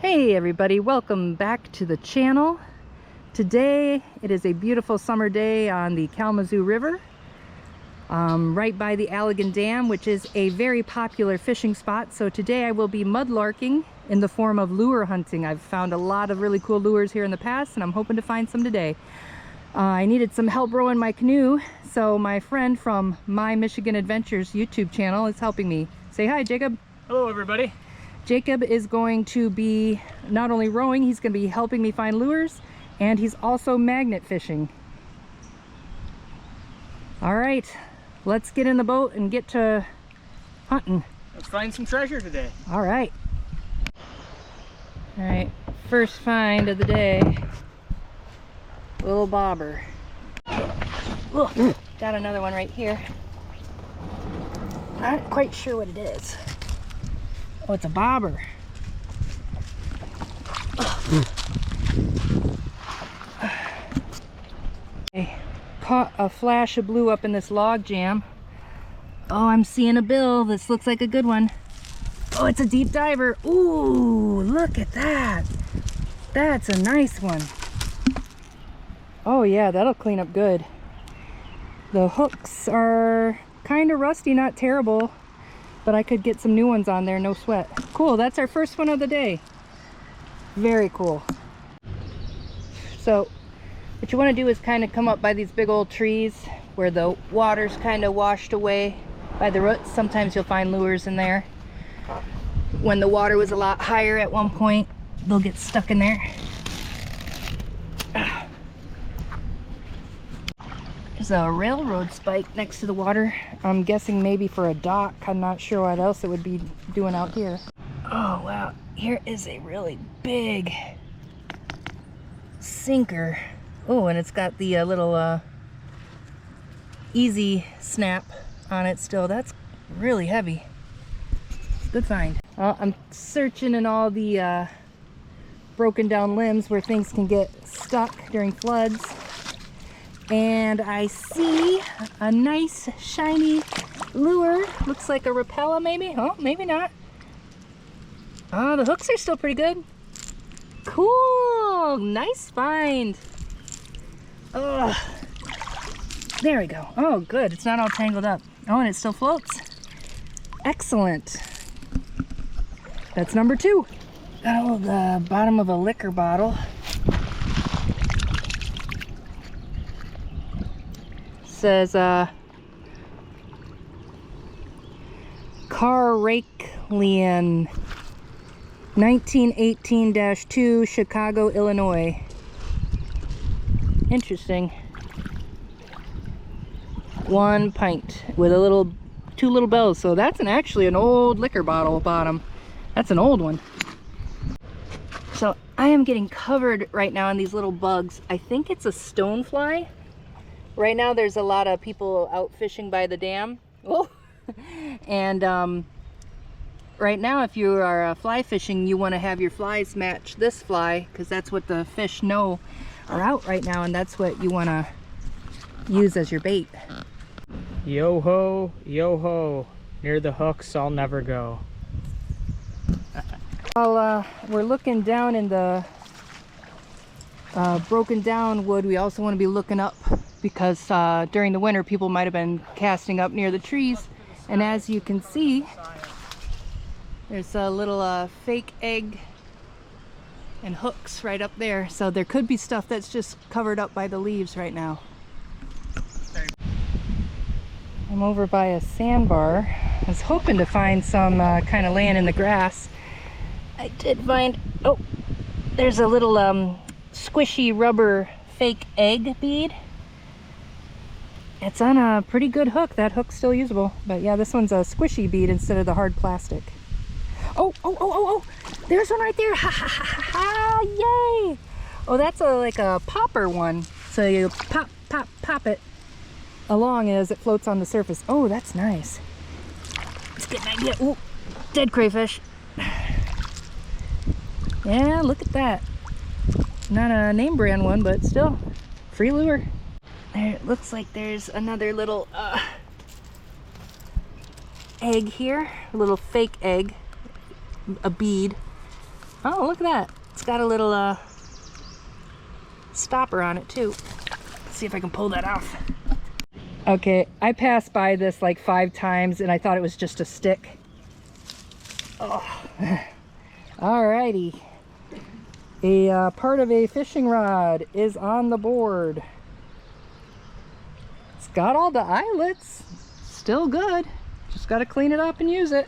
Hey everybody, welcome back to the channel. Today it is a beautiful summer day on the Kalamazoo River, right by the Allegan Dam, which is a very popular fishing spot. So today I will be mudlarking in the form of lure hunting. I've found a lot of really cool lures here in the past and I'm hoping to find some today. I needed some help rowing my canoe, so my friend from My Michigan Adventures YouTube channel is helping me. Say hi, Jacob. Hello everybody. Jacob is going to be not only rowing, he's going to be helping me find lures, and he's also magnet fishing. All right, let's get in the boat and get to hunting. Let's find some treasure today. All right. All right, first find of the day. Little bobber. Look, got another one right here. Not quite sure what it is. Oh, it's a bobber. I caught a flash of blue up in this log jam. Oh, I'm seeing a bill. This looks like a good one. Oh, it's a deep diver. Ooh, look at that. That's a nice one. Oh yeah, that'll clean up good. The hooks are kind of rusty, not terrible, but I could get some new ones on there, no sweat. Cool, that's our first one of the day. Very cool. So what you want to do is kind of come up by these big old trees where the water's kind of washed away by the roots. Sometimes you'll find lures in there. When the water was a lot higher at one point, they'll get stuck in there. There's a railroad spike next to the water. I'm guessing maybe for a dock. I'm not sure what else it would be doing out here. Oh wow, here is a really big sinker. Oh, and it's got the little easy snap on it still. That's really heavy. Good find. I'm searching in all the broken down limbs where things can get stuck during floods. And I see a nice shiny lure. Looks like a Rapala maybe. Oh, maybe not. Oh, the hooks are still pretty good. Cool, nice find. Oh, there we go. Oh, good, it's not all tangled up. Oh, and it still floats. Excellent. That's number two. Oh, the bottom of a liquor bottle. Says Carraklian 1918-2 Chicago, Illinois. Interesting. 1 pint with a two little bells. So that's actually an old liquor bottle bottom. That's an old one. So I am getting covered right now in these little bugs. I think it's a stonefly. Right now there's a lot of people out fishing by the dam. Oh. And right now if you are fly fishing, you want to have your flies match this fly because that's what the fish know are out right now, and that's what you want to use as your bait. Yo ho, near the hooks I'll never go. While we're looking down in the broken down wood, we also want to be looking up because during the winter people might have been casting up near the trees, and as you can see there's a little fake egg and hooks right up there, so there could be stuff that's just covered up by the leaves right now. I'm over by a sandbar. I was hoping to find some kind of laying in the grass. I did find, oh, there's a little squishy rubber fake egg bead. It's on a pretty good hook. That hook's still usable, but yeah, this one's a squishy bead instead of the hard plastic. Oh, there's one right there. Ha ha ha ha, yay. Oh, that's like a popper one. So you pop it along as it floats on the surface. Oh, that's nice. Let's get an idea. Ooh, dead crayfish. Yeah, look at that. Not a name brand one, but still free lure. There, it looks like there's another little egg here, a little fake egg, a bead. Oh, look at that. It's got a little stopper on it too. Let's see if I can pull that off. Okay, I passed by this like 5 times and I thought it was just a stick. Oh. Alrighty. A part of a fishing rod is on the board. It's got all the eyelets. Still good. Just got to clean it up and use it.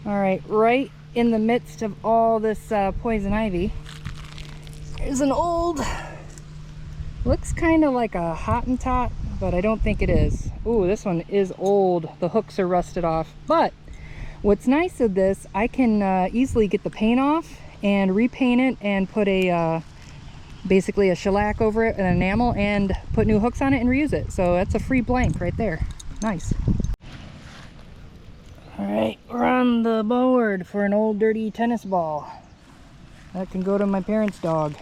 Alright, right in the midst of all this poison ivy, there's an old, looks kind of like a Hottentot, but I don't think it is. Ooh, this one is old. The hooks are rusted off. But what's nice of this, I can easily get the paint off and repaint it and put a basically a shellac over it, an enamel, and put new hooks on it and reuse it. So that's a free blank right there. Nice. All right, we're on the board for an old dirty tennis ball. That can go to my parents' dog.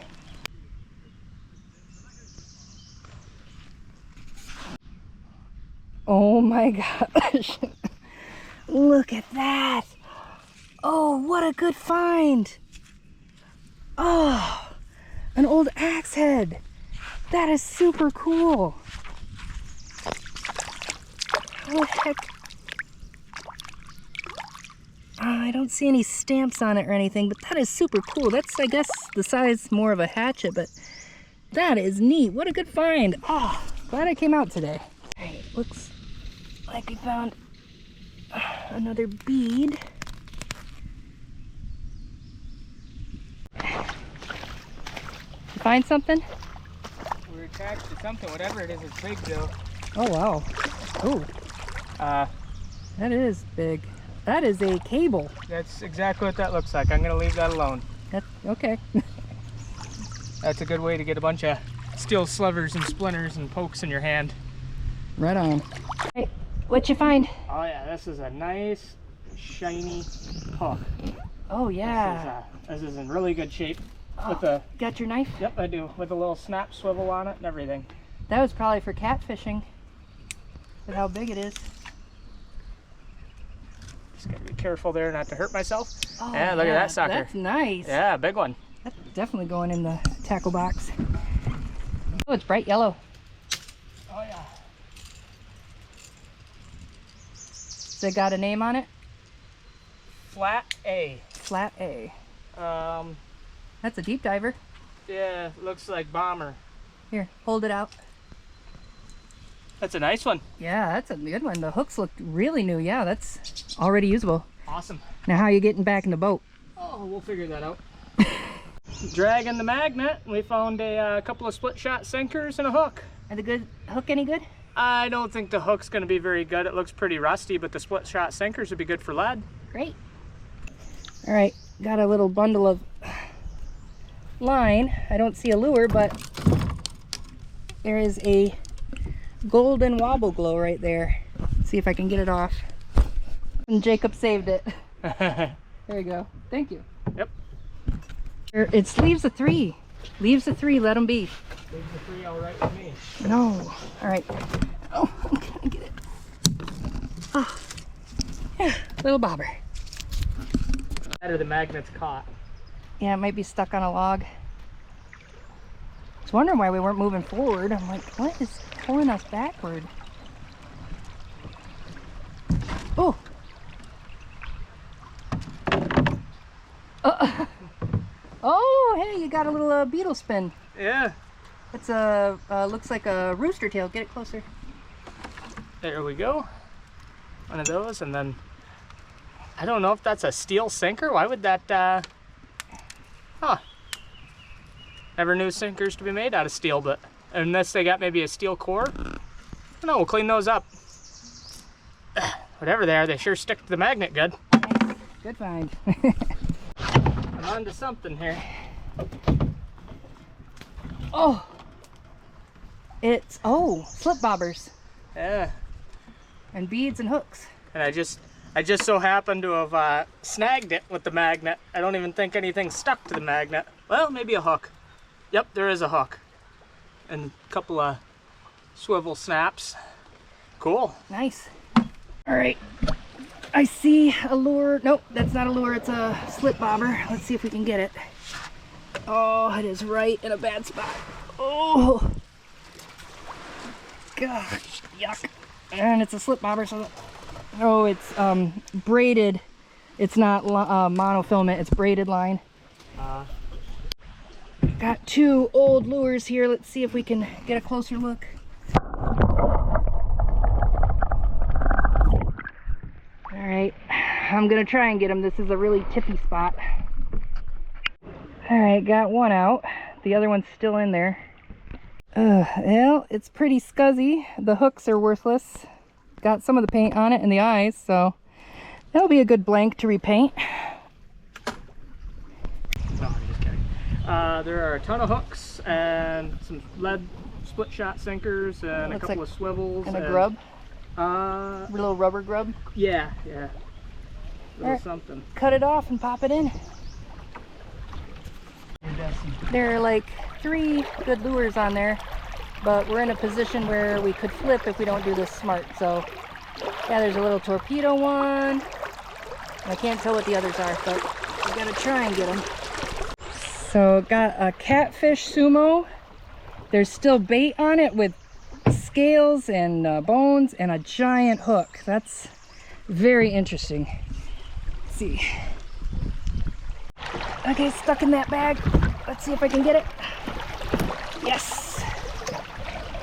Oh my gosh. Look at that. Oh, what a good find. Oh, an old axe head. That is super cool. How the heck? I don't see any stamps on it or anything, but that is super cool. That's, I guess, the size more of a hatchet, but that is neat. What a good find. Oh, glad I came out today. All right, looks like we found another bead. You find something? We're attached to something, whatever it is, it's big though. Oh wow. Oh. That is big. That is a cable. That's exactly what that looks like. I'm gonna leave that alone. That's okay. That's a good way to get a bunch of steel slivers and splinters and pokes in your hand. Right on. Hey, what you find? Oh yeah, this is a nice shiny hook. Oh yeah. This is in really good shape. Oh, With the, got your knife? yep, I do. With a little snap swivel on it and everything. That was probably for catfishing. Look how big it is. Just gotta be careful there not to hurt myself. Oh, yeah, look at that sucker. That's nice. Yeah, big one. That's definitely going in the tackle box. Oh, it's bright yellow. Oh yeah. Has it got a name on it? Flat A. Flat A. Um, That's a deep diver. yeah, looks like bomber. Here, hold it out. That's a nice one. Yeah, that's a good one. The hooks look really new. Yeah, that's already usable. Awesome. Now, how are you getting back in the boat? Oh, we'll figure that out. Dragging the magnet, we found a couple of split shot sinkers and a hook. Are the good hook any good? I don't think the hook's going to be very good. It looks pretty rusty, but the split shot sinkers would be good for lead. Great. All right, got a little bundle of line. I don't see a lure, but there is a golden wobble glow right there. Let's see if I can get it off. And Jacob saved it. There you go. Thank you. Yep. It's leaves a 3. Leaves a 3. Let them be. Leaves the 3 all right with me. No. All right. Oh, I'm gonna get it. Oh, yeah, little bobber. That or the magnet's caught. Yeah, it might be stuck on a log. I was wondering why we weren't moving forward. I'm like, what is pulling us backward? Oh. Oh, hey, you got a little beetle spin. Yeah. It's a looks like a rooster tail. Get it closer. There we go. One of those, and then I don't know if that's a steel sinker. Why would that? Huh. Never knew sinkers to be made out of steel, but unless they got maybe a steel core. I don't know. We'll clean those up. Whatever they are, they sure stick to the magnet good. Nice. Good find. I'm on to something here. Oh. It's slip bobbers Yeah. and beads and hooks. And I just so happened to have snagged it with the magnet. I don't even think anything stuck to the magnet. Well, maybe a hook. Yep, there is a hook. And a couple of swivel snaps. Cool. Nice. All right. I see a lure. Nope, that's not a lure. It's a slip bobber. Let's see if we can get it. Oh, it is right in a bad spot. Oh, gosh, yuck. And it's a slip bobber, so oh, it's braided. It's not monofilament, it's braided line. Got two old lures here. Let's see if we can get a closer look. All right, I'm gonna try and get them. This is a really tippy spot. All right, got one out. The other one's still in there. Well, it's pretty scuzzy. The hooks are worthless. Got some of the paint on it and the eyes, so that'll be a good blank to repaint. No, I'm just kidding. There are a ton of hooks and some lead split shot sinkers and a couple of swivels. And a grub? A little rubber grub? Yeah, yeah. A little right. something. Cut it off and pop it in. There are like 3 good lures on there, but we're in a position where we could flip if we don't do this smart. So yeah, there's a little torpedo one. I can't tell what the others are, but we gotta try and get them. So got a catfish sumo. There's still bait on it with scales and bones and a giant hook. That's very interesting. Let's see. Okay, stuck in that bag. Let's see if I can get it. Yes.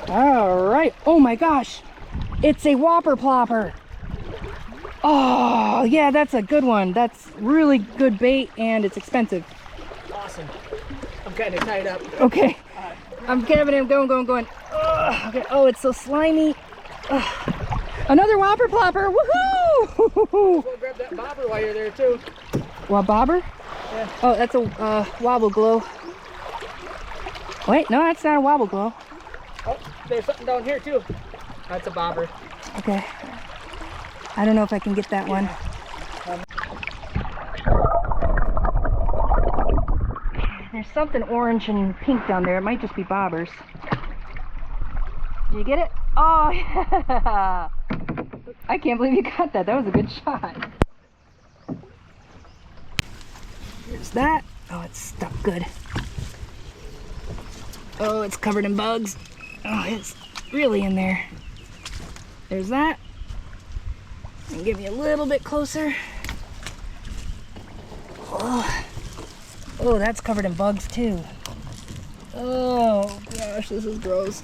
All right. Oh my gosh. It's a whopper plopper. Oh, yeah, that's a good one. That's really good bait and it's expensive. Awesome. I'm kind of tied up. Okay. I'm grabbing him, going. Okay. Oh, it's so slimy. Another whopper plopper. Woohoo! Go grab that bobber while you're there too. What, bobber? Yeah. Oh, that's a wobble glow. Wait, no, that's not a wobble glow. Oh, there's something down here too. That's a bobber. Okay. I don't know if I can get that one. There's something orange and pink down there. It might just be bobbers. Did you get it? Oh, yeah. I can't believe you got that. That was a good shot. There's that. Oh, it's stuck good. Oh, it's covered in bugs. Oh, it's really in there. There's that. And give you a little bit closer. Oh, that's covered in bugs too. Oh gosh, this is gross.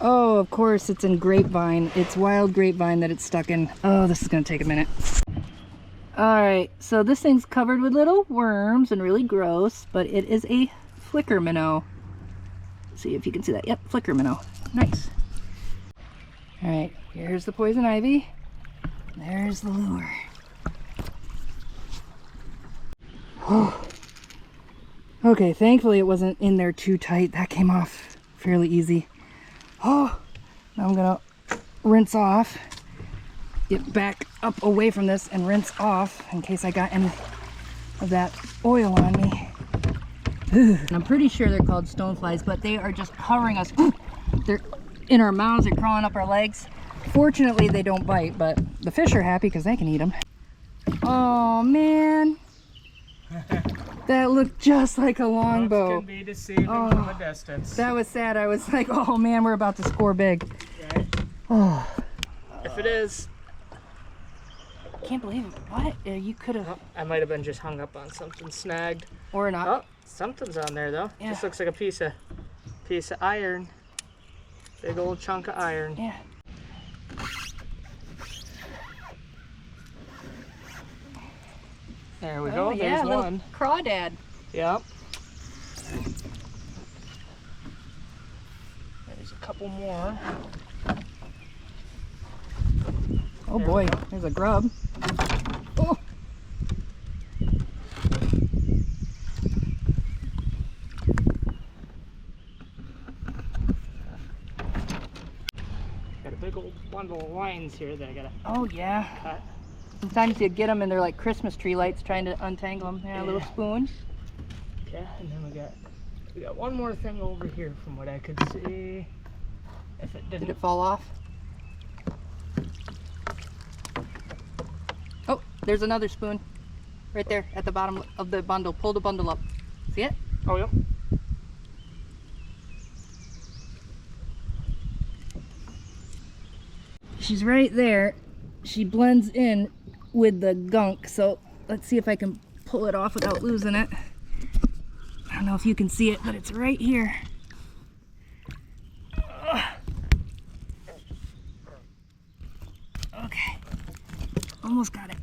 Oh, of course it's in grapevine. It's wild grapevine that it's stuck in. Oh, this is gonna take a minute. Alright, so this thing's covered with little worms and really gross, but it is a flicker minnow. See if you can see that. Yep, flicker minnow. Nice. Alright, here's the poison ivy. There's the lure. Oh. Okay, thankfully it wasn't in there too tight. That came off fairly easy. Oh, now I'm gonna rinse off. Get back up away from this and rinse off in case I got any of that oil on me. And I'm pretty sure they're called stoneflies, but they are just covering us. They're in our mouths, they're crawling up our legs. Fortunately, they don't bite, but the fish are happy because they can eat them. Oh man, that looked just like a longbow. Can be deceiving from a distance. That was sad. I was like, oh man, we're about to score big. Right? Oh, If it is, can't believe it. What? You could have. oh, I might have been just hung up on something, snagged. Or not. Oh, something's on there though. Yeah. Just looks like a piece of iron. Big old chunk of iron. Yeah. There we go. Yeah, There's one. Crawdad. Yep. There's a couple more. Oh boy, there's a grub. Oh. Got a big old bundle of lines here that I gotta Oh yeah. cut. Sometimes you get them and they're like Christmas tree lights trying to untangle them. Yeah, a little spoon. Okay, and then we got one more thing over here from what I could see. If it Did didn't, it fall off? There's another spoon right there at the bottom of the bundle. Pull the bundle up. See it? Oh, yep. She's right there. She blends in with the gunk. So let's see if I can pull it off without losing it. I don't know if you can see it, but it's right here. Okay. Almost got it.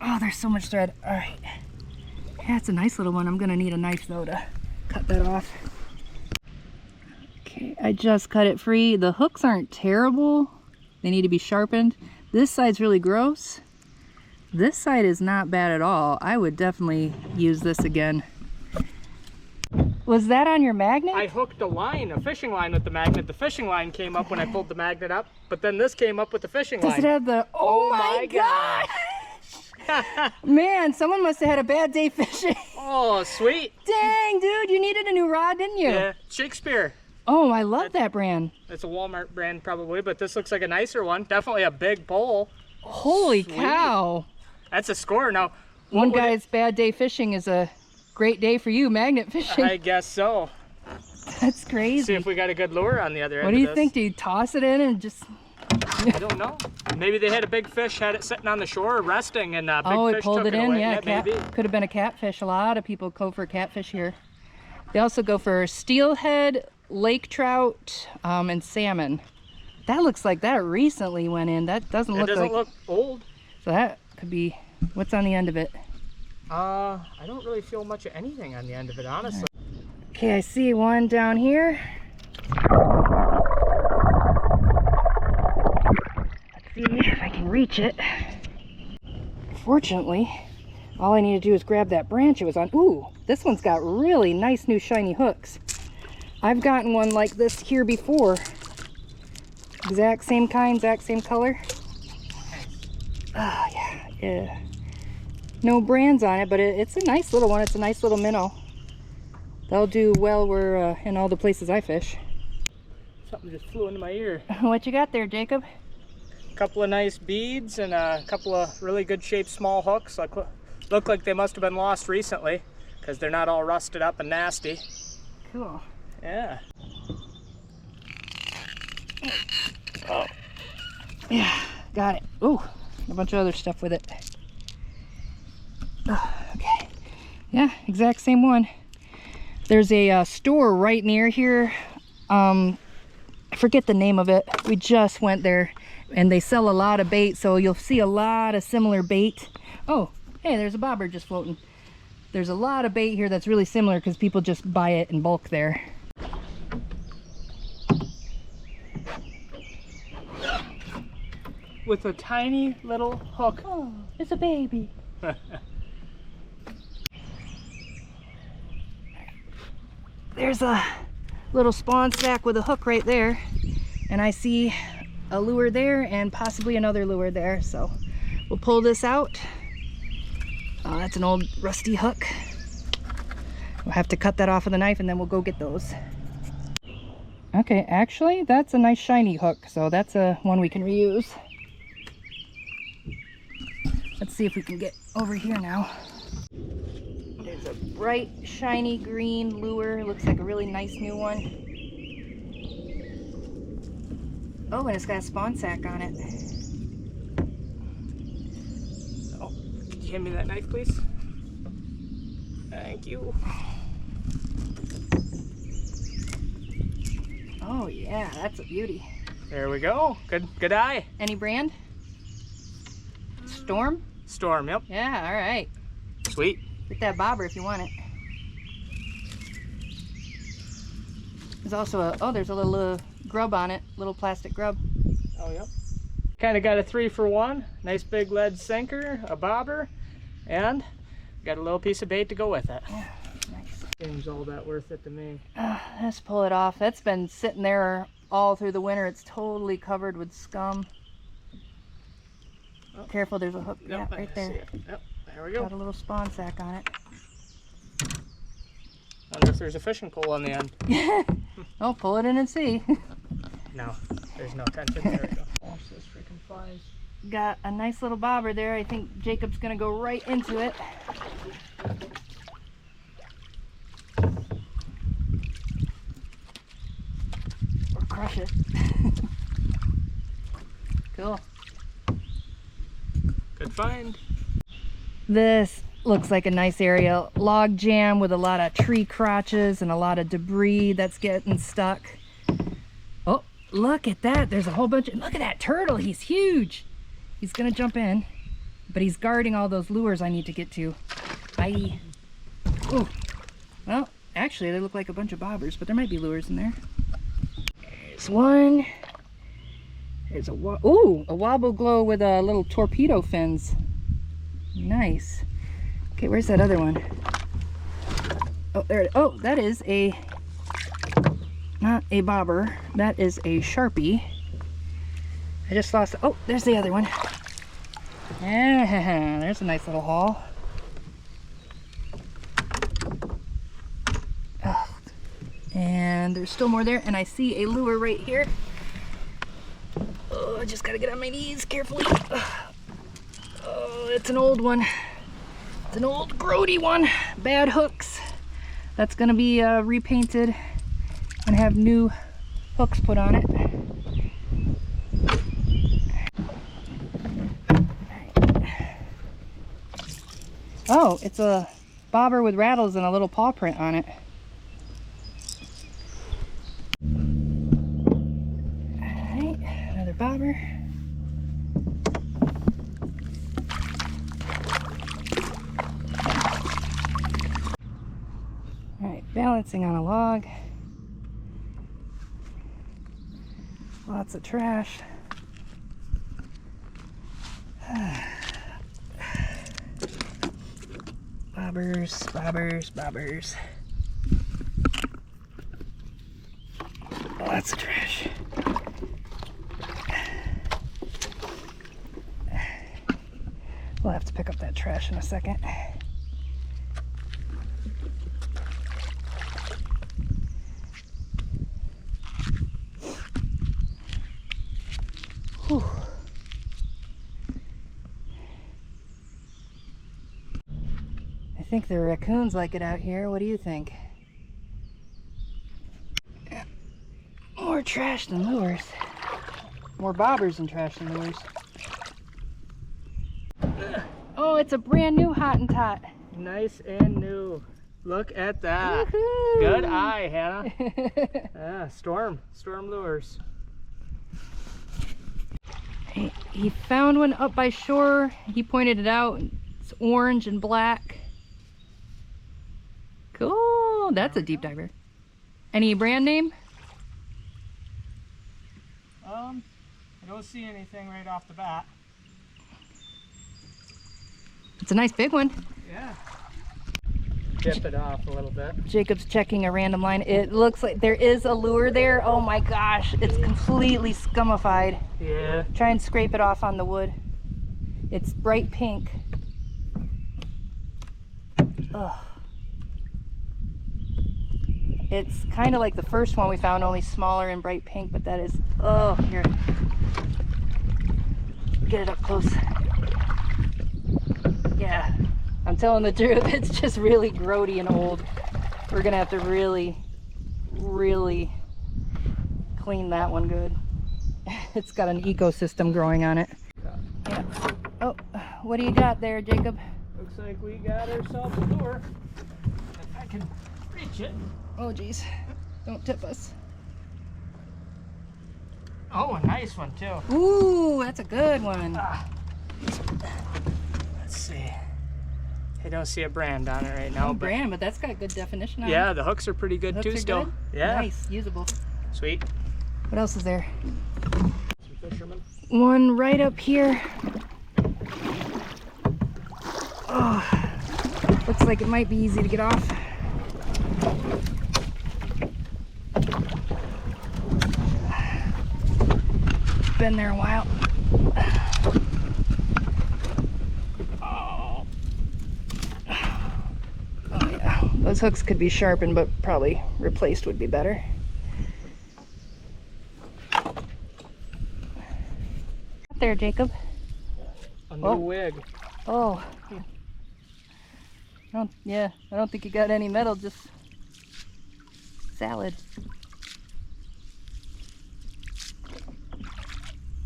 Oh, there's so much thread. All right. Yeah, it's a nice little one. I'm gonna need a knife though to cut that off. Okay, I just cut it free. The hooks aren't terrible. They need to be sharpened. This side's really gross. This side is not bad at all. I would definitely use this again. Was that on your magnet? I hooked a line, a fishing line with the magnet. The fishing line came up when I pulled the magnet up, but then this came up with the fishing line. Does it have the, oh my gosh! Man, someone must have had a bad day fishing. Oh, sweet. Dang, dude, you needed a new rod, didn't you? Yeah, Shakespeare. Oh, I love that brand. It's a Walmart brand probably, but this looks like a nicer one. Definitely a big pole. Holy Sweet. cow. That's a score. Now, One guy's bad day fishing is a great day for you, magnet fishing. I guess so. That's crazy. See if we got a good lure on the other end. What do you think? Do you toss it in and just... I don't know. Maybe they had a big fish, had it sitting on the shore resting, and a big Oh, it fish pulled took it in? away. Yeah, maybe. could have been a catfish. A lot of people go for catfish here. They also go for steelhead, lake trout, and salmon. That looks like that recently went in. That doesn't look like... It doesn't look old. So that could be... What's on the end of it? I don't really feel much of anything on the end of it, honestly. Okay, I see one down here. Let's see if I can reach it. Fortunately, all I need to do is grab that branch it was on. Ooh, this one's got really nice new shiny hooks. I've gotten one like this here before. Exact same kind, exact same color. Oh, yeah. No brands on it, but it's a nice little one. It's a nice little minnow. They'll do well where in all the places I fish. Something just flew into my ear. What you got there, Jacob? A couple of nice beads and a couple of really good shaped small hooks. Look like they must have been lost recently because they're not all rusted up and nasty. Cool. Yeah. Oh. Yeah, got it. Ooh, a bunch of other stuff with it. Oh, okay. Yeah, exact same one. There's a store right near here. I forget the name of it. We just went there and they sell a lot of bait, so you'll see a lot of similar bait. Oh, hey, there's a bobber just floating. There's a lot of bait here that's really similar because people just buy it in bulk there. With a tiny little hook. Oh, it's a baby. There's a little spawn sack with a hook right there, and I see a lure there and possibly another lure there, so we'll pull this out. Oh, that's an old rusty hook. We'll have to cut that off with a knife and then we'll go get those. Okay, actually that's a nice shiny hook, so that's a one we can reuse. Let's see if we can get over here now. There's a bright, shiny green lure. Looks like a really nice new one. Oh, and it's got a spawn sack on it. Oh, could you hand me that knife, please? Thank you. Oh yeah, that's a beauty. There we go. Good eye. Any brand? Storm? Storm, yep. Yeah, all right. Sweet. Get that bobber if you want it. There's also a, oh, there's a little grub on it, little plastic grub. Oh, yep. Kind of got a 3-for-1. Nice big lead sinker, a bobber, and got a little piece of bait to go with it. Yeah, nice. Seems all that worth it to me. Let's pull it off. That's been sitting there all through the winter. It's totally covered with scum. Oh. Careful, there's a hook. Yep, Yeah, right there. Yep, there we go. Got a little spawn sack on it. I wonder if there's a fishing pole on the end. Oh, pull it in and see. No, there's no tension. There we go. Watch those freaking flies. got a nice little bobber there. I think Jacob's gonna go right into it. Or crush it. Cool. Good find. This looks like a nice area. Log jam with a lot of tree crotches and a lot of debris that's getting stuck. Oh, look at that. There's a whole bunch of, look at that turtle. He's huge. He's gonna jump in, but he's guarding all those lures I need to get to. Bye. Oh, well, actually they look like a bunch of bobbers, but there might be lures in there. There's one. There's a wobble glow with a little torpedo fins. Nice. Okay, where's that other one? Oh, there. Oh, that is not a bobber. That is a Sharpie. I just lost. Oh, there's the other one. Yeah, there's a nice little haul. Oh, and there's still more there, and I see a lure right here. Oh, I just gotta get on my knees carefully. Oh, it's an old one. It's an old grody one. Bad hooks. That's gonna be repainted and have new hooks put on it. Oh, it's a bobber with rattles and a little paw print on it. Alright, another bobber. Alright, balancing on a log. Lots of trash. Bobbers, bobbers, bobbers. Lots of trash. We'll have to pick up that trash in a second. Whew. I think the raccoons like it out here. What do you think? Yeah. More trash than lures. More bobbers than trash than lures. Oh, it's a brand new Hottentot. Nice and new. Look at that. Woohoo! Good eye, Hannah. Yeah, storm lures. He found one up by shore. He pointed it out. It's orange and black. Cool. That's a deep diver. Any brand name? I don't see anything right off the bat. It's a nice big one. Yeah. Dip it off a little bit. Jacob's checking a random line. It looks like there is a lure there. Oh my gosh, it's completely scummified. Yeah. Try and scrape it off on the wood. It's bright pink. Ugh. It's kind of like the first one we found, only smaller and bright pink, but that is, oh, here. Get it up close. Yeah, I'm telling the truth, it's just really grody and old. We're gonna have to really, really clean that one good. It's got an ecosystem growing on it. Yeah. Oh, what do you got there, Jacob? Looks like we got ourselves a lure. If I can reach it. Oh geez, don't tip us. Oh, a nice one too. Ooh, that's a good one. Let's see. I don't see a brand on it right now. No brand, but that's got good definition on it. Yeah, the hooks are pretty good too still. Good? Yeah. Nice, usable. Sweet. What else is there? Some fishermen. One right up here. Oh, looks like it might be easy to get off. Been there a while. Oh yeah, those hooks could be sharpened, but probably replaced would be better. There, Jacob. new wig. Oh. I don't think you got any metal, just salad.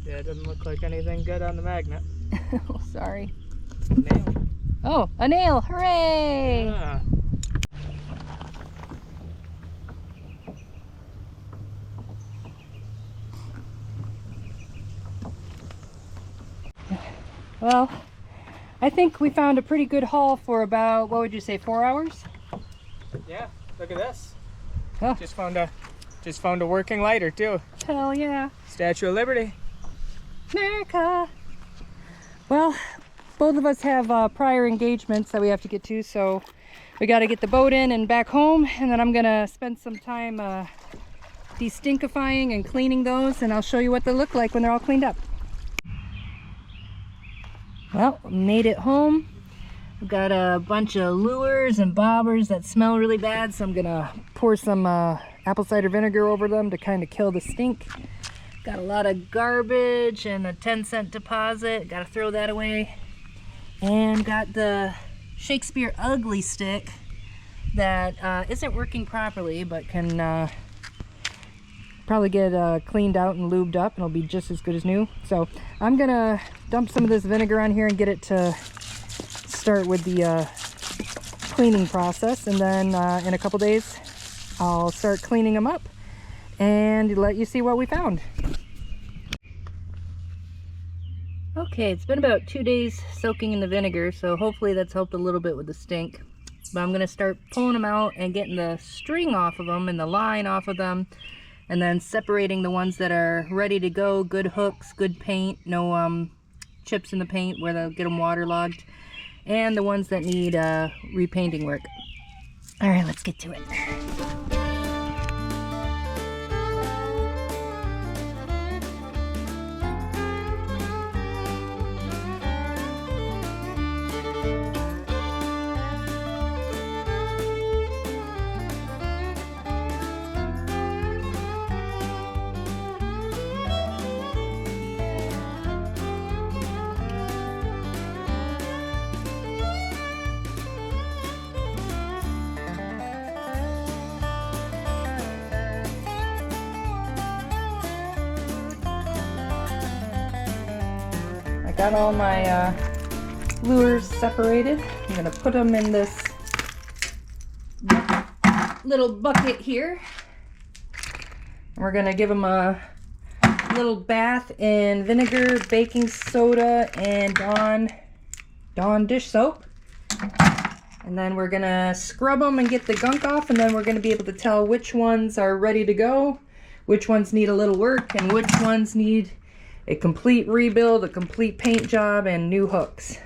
Yeah, it doesn't look like anything good on the magnet. Oh, sorry. Nail. Oh, a nail! Hooray! Yeah. Well, I think we found a pretty good haul for about, what would you say, 4 hours? Yeah, look at this. Oh. Just found a working lighter too. Hell yeah. Statue of Liberty. America! Well, both of us have prior engagements that we have to get to, so we got to get the boat in and back home, and then I'm gonna spend some time de-stinkifying and cleaning those, and I'll show you what they look like when they're all cleaned up. Well, made it home. I've got a bunch of lures and bobbers that smell really bad, so I'm gonna pour some apple cider vinegar over them to kind of kill the stink. Got a lot of garbage and a 10-cent deposit. Gotta throw that away. And got the Shakespeare Ugly Stick that isn't working properly, but can probably get cleaned out and lubed up, and it'll be just as good as new. So I'm gonna dump some of this vinegar on here and get it to start with the cleaning process, and then in a couple days I'll start cleaning them up and let you see what we found. Okay, it's been about 2 days soaking in the vinegar, so hopefully that's helped a little bit with the stink. But I'm gonna start pulling them out and getting the string off of them and the line off of them, and then separating the ones that are ready to go, good hooks, good paint, no chips in the paint where they'll get them waterlogged, and the ones that need repainting work. All right, let's get to it. Got all my lures separated. I'm gonna put them in this little bucket here. We're gonna give them a little bath in vinegar, baking soda, and Dawn dish soap. And then we're gonna scrub them and get the gunk off, and then we're gonna be able to tell which ones are ready to go, which ones need a little work, and which ones need a complete rebuild, a complete paint job, and new hooks.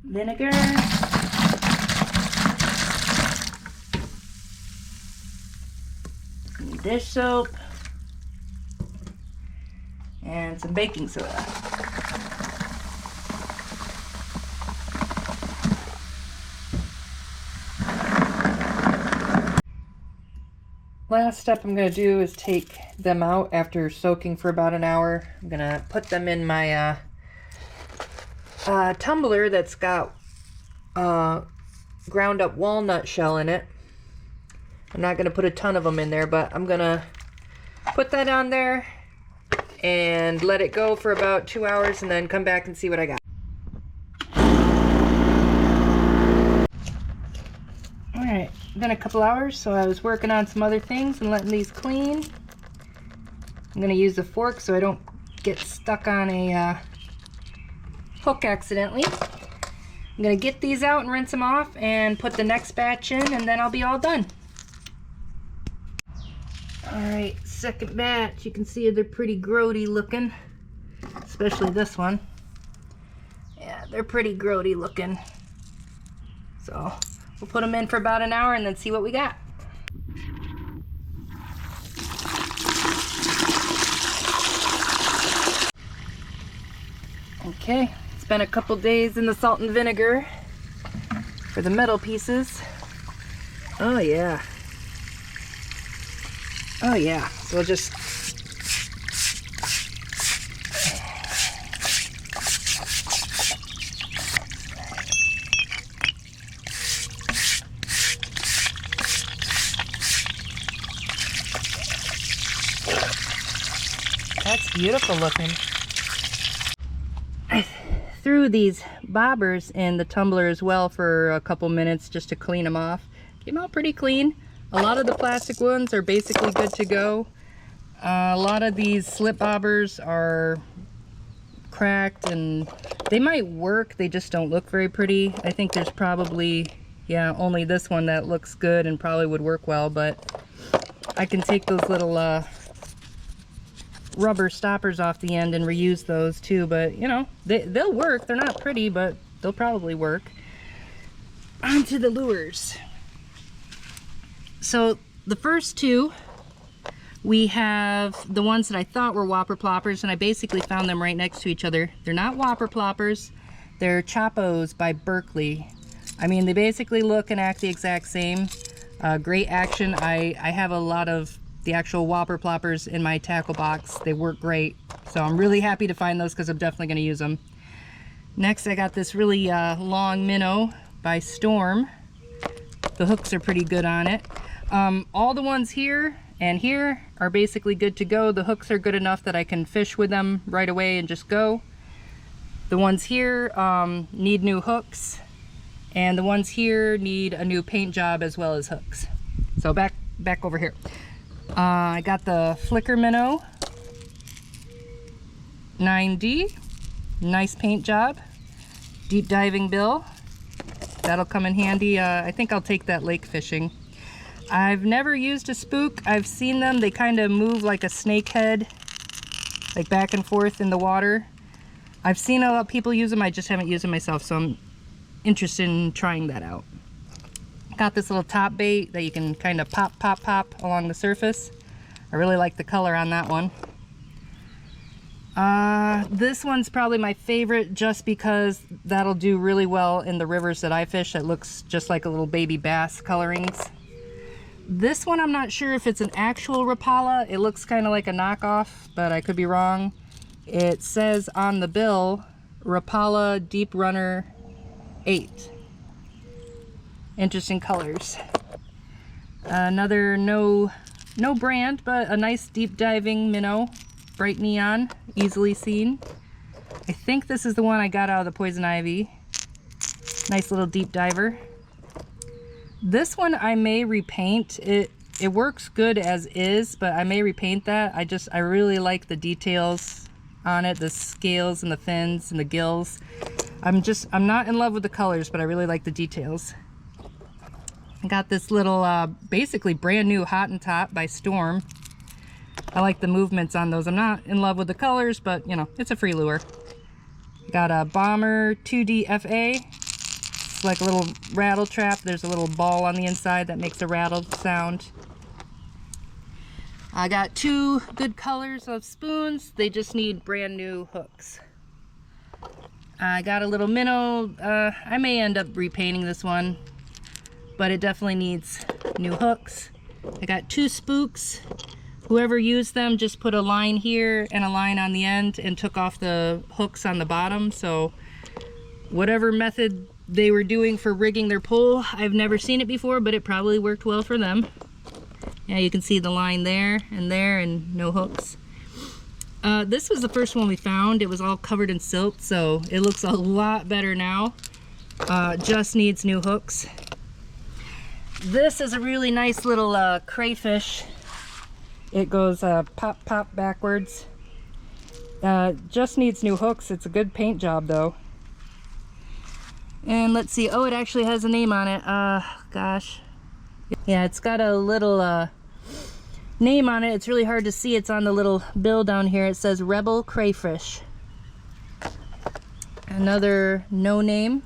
Vinegar. Some dish soap. And some baking soda. Last step I'm going to do is take them out after soaking for about an hour. I'm going to put them in my tumbler that's got ground up walnut shell in it. I'm not going to put a ton of them in there, but I'm going to put that on there and let it go for about 2 hours, and then come back and see what I got. Alright, been a couple hours, so I was working on some other things and letting these clean. I'm going to use a fork so I don't get stuck on a hook accidentally. I'm going to get these out and rinse them off and put the next batch in, and then I'll be all done. Alright, second batch. You can see they're pretty grody looking, especially this one. Yeah, they're pretty grody looking. So we'll put them in for about an hour and then see what we got. Okay, it's been a couple days in the salt and vinegar for the metal pieces. Oh yeah. Oh yeah, so we'll just Beautiful looking. I threw these bobbers in the tumbler as well for a couple minutes just to clean them off. Came out pretty clean. A lot of the plastic ones are basically good to go. A lot of these slip bobbers are cracked and they might work, they just don't look very pretty. I think there's probably, yeah, only this one that looks good and probably would work well, but I can take those little rubber stoppers off the end and reuse those too. But you know, they'll work. They're not pretty, but they'll probably work. Onto the lures. So the first two, we have the ones that I thought were whopper ploppers, and I basically found them right next to each other. They're not whopper ploppers, they're Chapos by Berkley. I mean, they basically look and act the exact same. Great action. I have a lot of the actual whopper ploppers in my tackle box. They work great, so I'm really happy to find those because I'm definitely going to use them. Next, I got this really long minnow by Storm. The hooks are pretty good on it. All the ones here and here are basically good to go. The hooks are good enough that I can fish with them right away and just go. The ones here need new hooks, and the ones here need a new paint job as well as hooks. So back over here. I got the Flicker Minnow 9D, nice paint job, deep diving bill. That'll come in handy. I think I'll take that lake fishing. I've never used a spook. I've seen them. They kind of move like a snake head, like back and forth in the water. I've seen a lot of people use them. I just haven't used them myself, so I'm interested in trying that out. Got this little top bait that you can kind of pop along the surface. I really like the color on that one. This one's probably my favorite just because that'll do really well in the rivers that I fish. It looks just like a little baby bass colorings. This one, I'm not sure if it's an actual Rapala. It looks kind of like a knockoff, but I could be wrong. It says on the bill, Rapala Deep Runner 8. Interesting colors. Another no brand, but a nice deep diving minnow. Bright neon, easily seen. I think this is the one I got out of the Poison Ivy. Nice little deep diver. This one I may repaint. It works good as is, but I may repaint that. I really like the details on it, the scales and the fins and the gills. I'm not in love with the colors, but I really like the details. I got this little basically brand new Hottentot by Storm. I like the movements on those. I'm not in love with the colors, but you know, it's a free lure. Got a Bomber 2D FA. It's like a little rattle trap. There's a little ball on the inside that makes a rattle sound. I got two good colors of spoons. They just need brand new hooks. I got a little minnow. I may end up repainting this one, but it definitely needs new hooks. I got two spooks. Whoever used them just put a line here and a line on the end and took off the hooks on the bottom. So whatever method they were doing for rigging their pole, I've never seen it before, but it probably worked well for them. Yeah, you can see the line there and no hooks. This was the first one we found. It was all covered in silt, so it looks a lot better now. Just needs new hooks. This is a really nice little crayfish. It goes pop backwards. Just needs new hooks. It's a good paint job though. And let's see. Oh, it actually has a name on it. Gosh. Yeah, it's got a little name on it. It's really hard to see. It's on the little bill down here. It says Rebel Crayfish. Another no name.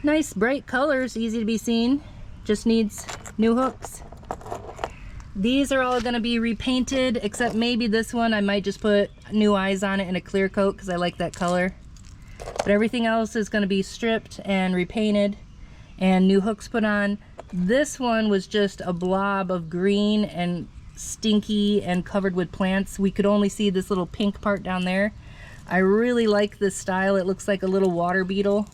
Nice bright colors, easy to be seen. Just needs new hooks. These are all going to be repainted, except maybe this one I might just put new eyes on it and a clear coat because I like that color. But everything else is going to be stripped and repainted and new hooks put on. This one was just a blob of green and stinky and covered with plants. We could only see this little pink part down there. I really like this style. It looks like a little water beetle.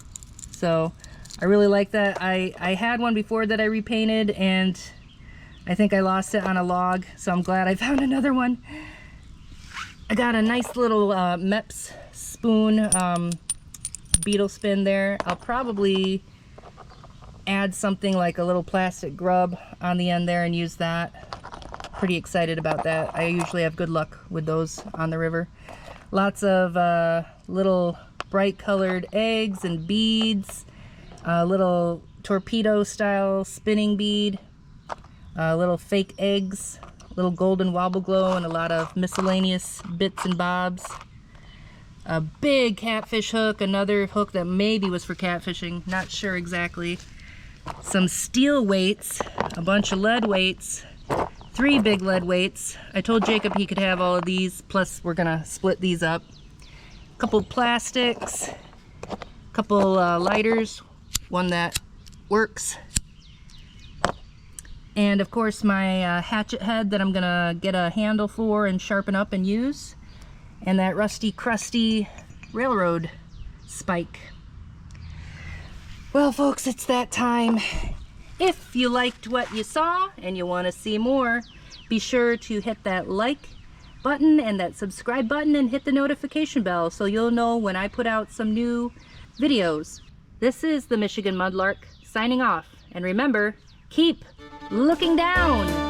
So I really like that. I had one before that I repainted and I think I lost it on a log, so I'm glad I found another one. I got a nice little Meps spoon beetle spin there. I'll probably add something like a little plastic grub on the end there and use that. Pretty excited about that. I usually have good luck with those on the river. Lots of little bright colored eggs and beads, a little torpedo style spinning bead, little fake eggs, little golden wobble glow, and a lot of miscellaneous bits and bobs. A big catfish hook, another hook that maybe was for catfishing, not sure exactly. Some steel weights, a bunch of lead weights, 3 big lead weights. I told Jacob he could have all of these, plus we're gonna split these up. A couple plastics, a couple lighters, one that works. And of course my hatchet head that I'm gonna get a handle for and sharpen up and use. And that rusty, crusty railroad spike. Well, folks, it's that time. If you liked what you saw and you want to see more, be sure to hit that like button and that subscribe button and hit the notification bell so you'll know when I put out some new videos. This is the Michigan Mudlark signing off. And remember, keep looking down.